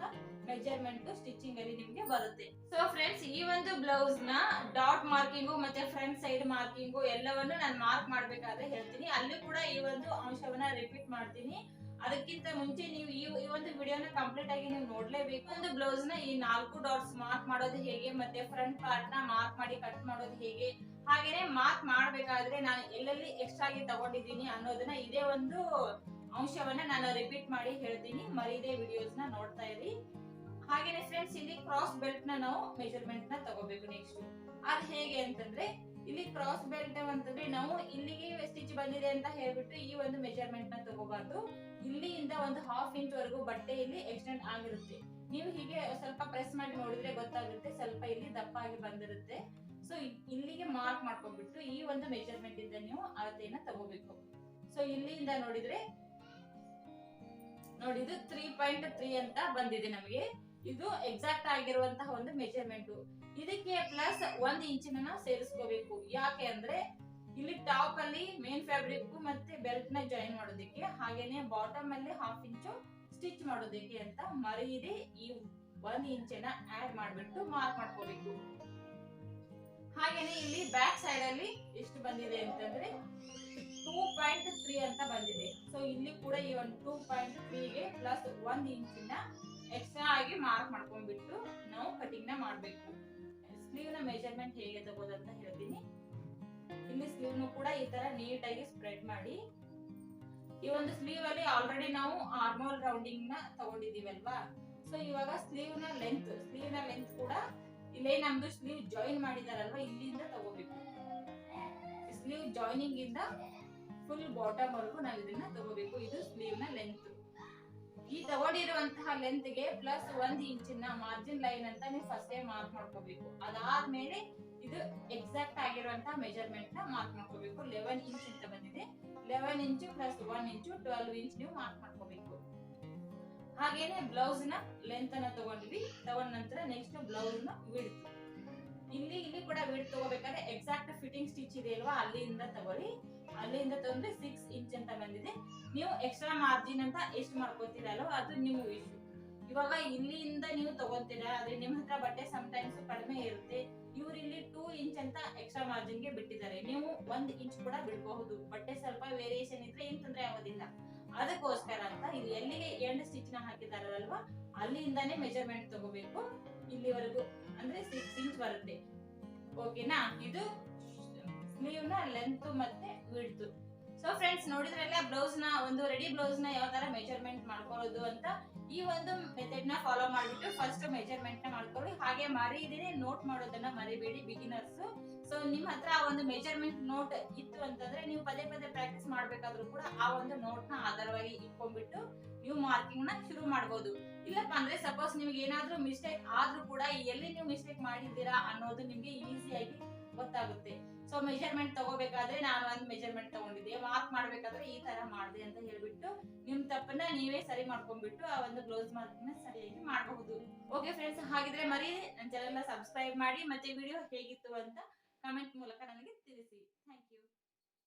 ಮೆಜರ್ಮೆಂಟ್ ಸ್ಟಿಚಿಂಗ್ ಅಲ್ಲಿ ನಿಮ್ಗೆ ಬರುತ್ತೆ. ಸೊ ಫ್ರೆಂಡ್ಸ್ ಈ ಒಂದು ಬ್ಲೌಸ್ ನ ಡಾಟ್ ಮಾರ್ಕಿಂಗು ಮತ್ತೆ ಫ್ರಂಟ್ ಸೈಡ್ ಮಾರ್ಕಿಂಗು ಎಲ್ಲವನ್ನು ನಾನು ಮಾರ್ಕ್ ಮಾಡ್ಬೇಕಾದ್ರೆ ಹೇಳ್ತೀನಿ. ಅಲ್ಲಿ ಕೂಡ ಈ ಒಂದು ಅಂಶವನ್ನ ರಿಪೀಟ್ ಮಾಡ್ತೀನಿ. ಅದಕ್ಕಿಂತ ಮುಂಚೆ ನೀವು ಈ ಒಂದು ವಿಡಿಯೋನ ಕಂಪ್ಲೀಟ್ ಆಗಿ ನೀವು ನೋಡ್ಲೇಬೇಕು. ಒಂದು ಬ್ಲೌಸ್ ನ ಈ 4 ಡಾಟ್ಸ್ ಮಾರ್ಕ್ ಮಾಡೋದು ಹೇಗೆ, ಮತ್ತೆ ಫ್ರಂಟ್ ಪಾರ್ಟ್ ನ ಮಾರ್ಕ್ ಮಾಡಿ ಕಟ್ ಮಾಡೋದು ಹೇಗೆ, ಹಾಗೇನೆ ಮಾರ್ಕ್ ಮಾಡ್ಬೇಕಾದ್ರೆ ನಾನು ಎಲ್ಲೆಲ್ಲಿ ಎಕ್ಸ್ಟ್ರಾ ಆಗಿ ತಗೊಂಡಿದ್ದೀನಿ ಅನ್ನೋದನ್ನ ಇದೇ ಒಂದು ಅಂಶವನ್ನ ನಾನು ರಿಪೀಟ್ ಮಾಡಿ ಹೇಳ್ತೀನಿ. ಮರೀದೇ ವಿಡಿಯೋಸ್ ನ ನೋಡ್ತಾ ಇರಿ. ಹಾಗೇನೆ ಫ್ರೆಂಡ್ಸ್ ಇಲ್ಲಿ ಕ್ರಾಸ್ ಬೆಲ್ಟ್ ನ ನಾವು ಮೆಜರ್ಮೆಂಟ್ ನ ತಗೋಬೇಕು. ನೆಕ್ಸ್ಟ್ ಅದ್ ಹೇಗೆ ಅಂತಂದ್ರೆ ಇಲ್ಲಿ ಕ್ರಾಸ್ ಬೆಲ್ಟ್ ಅಂತಂದ್ರೆ ನಾವು ಇಲ್ಲಿಗೆ ಸ್ಟಿಚ್ ಬಂದಿದೆ ಅಂತ ಹೇಳ್ಬಿಟ್ಟು ಈ ಒಂದು ಮೆಜರ್ಮೆಂಟ್ ನ ತಗೋಬಾರ್ದು. ಇಲ್ಲಿಂದ 1/2 ಇಂಚ್ ವರೆಗೂ ಬಟ್ಟೆ ಇಲ್ಲಿ ಎಕ್ಸ್ಟೆಂಡ್ ಆಗಿರುತ್ತೆ. ನೀವು ಹೀಗೆ ಸ್ವಲ್ಪ ಪ್ರೆಸ್ ಮಾಡಿ ನೋಡಿದ್ರೆ ಗೊತ್ತಾಗುತ್ತೆ, ಸ್ವಲ್ಪ ಇಲ್ಲಿ ದಪ್ಪ ಆಗಿ ಬಂದಿರುತ್ತೆ. ಸೊ ಇಲ್ಲಿಗೆ ಮಾರ್ಕ್ ಮಾಡ್ಕೊಂಡ್ಬಿಟ್ಟು ಈ ಒಂದು ಮೆಜರ್ಮೆಂಟ್ ಇಂದ ನೀವು ಅಳತೆಯನ್ನ ತಗೋಬೇಕು. ಸೊ ಇಲ್ಲಿಂದ ನೋಡಿದ್ರೆ ನೋಡಿ ಇದು 3.3 ಅಂತ ಬಂದಿದೆ ನಮಗೆ. ಇದು ಎಕ್ಸಾಕ್ಟ್ ಆಗಿರುವಂತಹ ಒಂದು ಮೆಜರ್ಮೆಂಟ್. ಇದಕ್ಕೆ ಪ್ಲಸ್ 1 ಇಂಚಿನ ನಾವು ಸೇರಿಸ್ಕೋಬೇಕು. ಯಾಕೆ ಅಂದ್ರೆ ಇಲ್ಲಿ ಟಾಪ್ ಅಲ್ಲಿ ಮೇನ್ ಫ್ಯಾಬ್ರಿಕ್ ಮತ್ತೆ ಬೆಲ್ಟ್ ನ ಜಾಯಿನ್ ಮಾಡೋದಕ್ಕೆ, ಹಾಗೇನೆ ಬಾಟಮ್ ಅಲ್ಲಿ 1/2 ಇಂಚು ಸ್ಟಿಚ್ ಮಾಡೋದಕ್ಕೆ ಅಂತ ಮರೀದೆ ಈ 1 ಇಂಚನ್ನ ಆಡ್ ಮಾಡ್ಬಿಟ್ಟು ಮಾರ್ಕ್ ಮಾಡ್ಕೋಬೇಕು. ಹಾಗೇನೆ ಇಲ್ಲಿ ಬ್ಯಾಕ್ ಸೈಡ್ ಅಲ್ಲಿ ಎಷ್ಟು ಬಂದಿದೆ ಅಂತಂದ್ರೆ 2.3 ಅಂತ ಬಂದಿದೆ. ಸೊ ಇಲ್ಲಿ ಕೂಡ ಈ ಒಂದು 2.3 ಗೆ ಪ್ಲಸ್ 1 ಇಂಚಿನ ಎಕ್ಸ್ಟ್ರಾ ಆಗಿ ಮಾರ್ಕ್ ಮಾಡ್ಕೊಂಡ್ಬಿಟ್ಟು ನಾವು ಕಟಿಂಗ್ ನ ಮಾಡ್ಬೇಕು. ಸ್ಲೀವ್ ನ ಮೆಜರ್ಮೆಂಟ್ ಹೇಗೆ ತಗೋದು ಅಂತ ಹೇಳ್ತೀನಿ. ಇಲ್ಲಿ ಸ್ಲೀವ್ ನು ಕೂಡ ಈ ತರ ನೀಟ್ ಆಗಿ ಸ್ಪ್ರೆಡ್ ಮಾಡಿ, ಈ ಒಂದು ಸ್ಲೀವ್ ಅಲ್ಲಿ ಆಲ್ರೆಡಿ ನಾವು ಆರ್ಮೋಲ್ ರೌಂಡಿಂಗ್ ನ ತಗೊಂಡಿದೀವಲ್ವಾ. ಸೊ ಇವಾಗ ಸ್ಲೀವ್ ನ ಲೆಂತ್ ಕೂಡ ಇಲ್ಲೇ ನಮ್ದು ಸ್ಲೀವ್ ಜಾಯಿನ್ ಮಾಡಿದಾರಲ್ವಾ, ಇಲ್ಲಿಂದ ತಗೋಬೇಕು. ಸ್ಲೀವ್ ಜಾಯಿನಿಂಗ್ ಇಂದ ಫುಲ್ ಬಾಟಮ್ ವರೆಗೂ ನಾವು ಇದನ್ನ ತಗೋಬೇಕು. ಇದು ಸ್ಲೀವ್ ನ ಲೆಂತ್. ಈ ತಗೊಂಡಿರುವಂತಹ ಲೆಂತ್ ಗೆ ಪ್ಲಸ್ 1 ಇಂಚಿನ ಮಾರ್ಜಿನ್ ಲೈನ್ ಅಂತ ನೀವು ಫಸ್ಟ್ ಮಾರ್ಕ್ ಮಾಡ್ಕೋಬೇಕು. ಅದಾದ್ಮೇಲೆ ಇದು ಎಕ್ಸಾಕ್ಟ್ ಆಗಿರುವಂತಹ ಮೆಜರ್ಮೆಂಟ್ ನ ಮಾರ್ಕ್ ಮಾಡ್ಕೋಬೇಕು. 11 ಇಂಚ್ ಅಂತ ಬಂದಿದೆ. 11 ಇಂಚು ಪ್ಲಸ್ 1 ಇಂಚು 12 ಇಂಚ್ ನೀವು ಮಾರ್ಕ್ ಮಾಡ್ಕೋಬೇಕು. ಹಾಗೇನೆ ಬ್ಲೌಸ್ ನ ಲೆಂತ್ ಅನ್ನ ತಗೊಂಡ್ವಿ. ತಗೊಂಡ ನಂತರ ನೆಕ್ಸ್ಟ್ ಬ್ಲೌಸ್ ನ ವಿಡ್ತ್. ಇಲ್ಲಿ ಕೂಡ ವಿಡ್ತ್ ತಗೋಬೇಕಾದ್ರೆ ಎಕ್ಸಾಕ್ಟ್ ಫಿಟ್ಟಿಂಗ್ ಸ್ಟಿಚ್ ಇದೆ ಅಲ್ವಾ, ಅಲ್ಲಿಂದ ತಗೊಳ್ಳಿ. ಅಲ್ಲಿಂದ ತಂದ್ರೆ 6 ಇಂಚ್ ಅಂತ ಬಂದಿದೆ. ನೀವು ಎಕ್ಸ್ಟ್ರಾ ಮಾರ್ಜಿನ್ ಅಂತ ಎಷ್ಟು ಮಾಡ್ಕೋತೀರಲ್ವ ಅದು ನಿಮ್ಮ ಇಶ್ಯೂ. ಇವಾಗ ಇಲ್ಲಿಂದ ನೀವು ತಗೊಂತೀರಾ, ಆದ್ರೆ ನಿಮ್ ಹತ್ರ ಬಟ್ಟೆ ಸಮ್ಟೈಮ್ಸ್ ಕಡಿಮೆ ಇರುತ್ತೆ. ಇವ್ರು ಇಲ್ಲಿ 2 ಇಂಚ್ ಅಂತ ಎಕ್ಸ್ಟ್ರಾ ಮಾರ್ಜಿನ್ ಗೆ ಬಿಟ್ಟಿದ್ದಾರೆ. ನೀವು 1 ಇಂಚ್ ಕೂಡ ಬಿಡಬಹುದು. ಬಟ್ಟೆ ಸ್ವಲ್ಪ ವೇರಿಯೇಷನ್ ಇದ್ರೆ ಏನ್ ತೊಂದ್ರೆ ಆಗೋದಿಲ್ಲ. ಅದಕ್ಕೋಸ್ಕರ ಅಂತ ಇಲ್ಲಿ ಎಲ್ಲಿಗೆ ಎಂಡ್ ಸ್ಟಿಚ್ ನ ಹಾಕಿದಾರಲ್ವಾ ಅಲ್ಲಿಂದಾನೇ ಮೆಜರ್ಮೆಂಟ್ ತಗೋಬೇಕು. ಇಲ್ಲಿವರೆಗೂ ಅಂದ್ರೆ 6 ಇಂಚ್ ಬರುತ್ತೆ. ಓಕೆನಾ? ಇದು ಸ್ಲೀವ್ ನ ಲೆಂತ್ ಮತ್ತೆ ವಿಡ್ತ್. ಸೊ ಫ್ರೆಂಡ್ಸ್ ನೋಡಿದ್ರಲ್ಲ ಬ್ಲೌಸ್ ನ ಒಂದು ರೆಡಿ ಬ್ಲೌಸ್ ನ ಯಾವ ತರ ಮೆಜರ್ಮೆಂಟ್ ಮಾಡ್ಕೊಳ್ಳೋದು ಅಂತ. ಈ ಒಂದು ಮೆಥಡ್ ನ ಫಾಲೋ ಮಾಡ್ಬಿಟ್ಟು ಫಸ್ಟ್ ಮೆಜರ್ಮೆಂಟ್ ನ ಮಾಡ್ಕೊಳ್ಳಿ. ಹಾಗೆ ಮರೀದೇನೆ ನೋಟ್ ಮಾಡೋದನ್ನ ಮರಿಬೇಡಿ ಬಿಗಿನರ್ಸ್. ಸೊ ನಿಮ್ ಹತ್ರ ಆ ಒಂದು ಮೆಜರ್ಮೆಂಟ್ ನೋಟ್ ಇತ್ತು ಅಂತಂದ್ರೆ ನೀವು ಪದೇ ಪ್ರಾಕ್ಟೀಸ್ ಮಾಡ್ಬೇಕಾದ್ರೂ ಕೂಡ ಆ ಒಂದು ನೋಟ್ ನ ಆಧಾರವಾಗಿ ಇಟ್ಕೊಂಡ್ಬಿಟ್ಟು ನೀವು ಮಾರ್ಕಿಂಗ್ ನ ಶುರು ಮಾಡಬಹುದು. ಇಲ್ಲಪ್ಪ ಅಂದ್ರೆ ಸಪೋಸ್ ನಿಮ್ಗೆ ಏನಾದ್ರೂ ಮಿಸ್ಟೇಕ್ ಆದ್ರೂ ಕೂಡ ಎಲ್ಲಿ ನೀವು ಮಿಸ್ಟೇಕ್ ಮಾಡಿದ್ದೀರಾ ಅನ್ನೋದು ನಿಮ್ಗೆ ಈಸಿಯಾಗಿ ಗೊತ್ತಾಗುತ್ತೆ. ಸೊ ಮೆಜರ್ಮೆಂಟ್ ತಗೋಬೇಕಾದ್ರೆ ನಾನು ಒಂದು ಮೆಜರ್ಮೆಂಟ್ ತಗೊಂಡಿದ್ದೆ, ಮಾರ್ಕ್ ಮಾಡ್ಬೇಕಾದ್ರೆ ಈ ತರ ಮಾಡಿದೆ ಅಂತ ಹೇಳ್ಬಿಟ್ಟು ನಿಮ್ ತಪ್ಪನ್ನ ನೀವೇ ಸರಿ ಮಾಡ್ಕೊಂಡ್ಬಿಟ್ಟು ಆ ಒಂದು ಬ್ಲೌಸ್ ಮಾರ್ಕಿಂಗ್ ನ ಸರಿಯಾಗಿ ಮಾಡಬಹುದು. ಓಕೆ ಫ್ರೆಂಡ್ಸ್, ಹಾಗಿದ್ರೆ ಮರಿ ನನ್ನ ಚಾನೆಲ್ ನ ಸಬ್ಸ್ಕ್ರೈಬ್ ಮಾಡಿ ಮತ್ತೆ ವಿಡಿಯೋ ಹೇಗಿತ್ತು ಅಂತ ಕಮೆಂಟ್ ಮೂಲಕ ನನಗೆ ತಿಳಿಸಿ.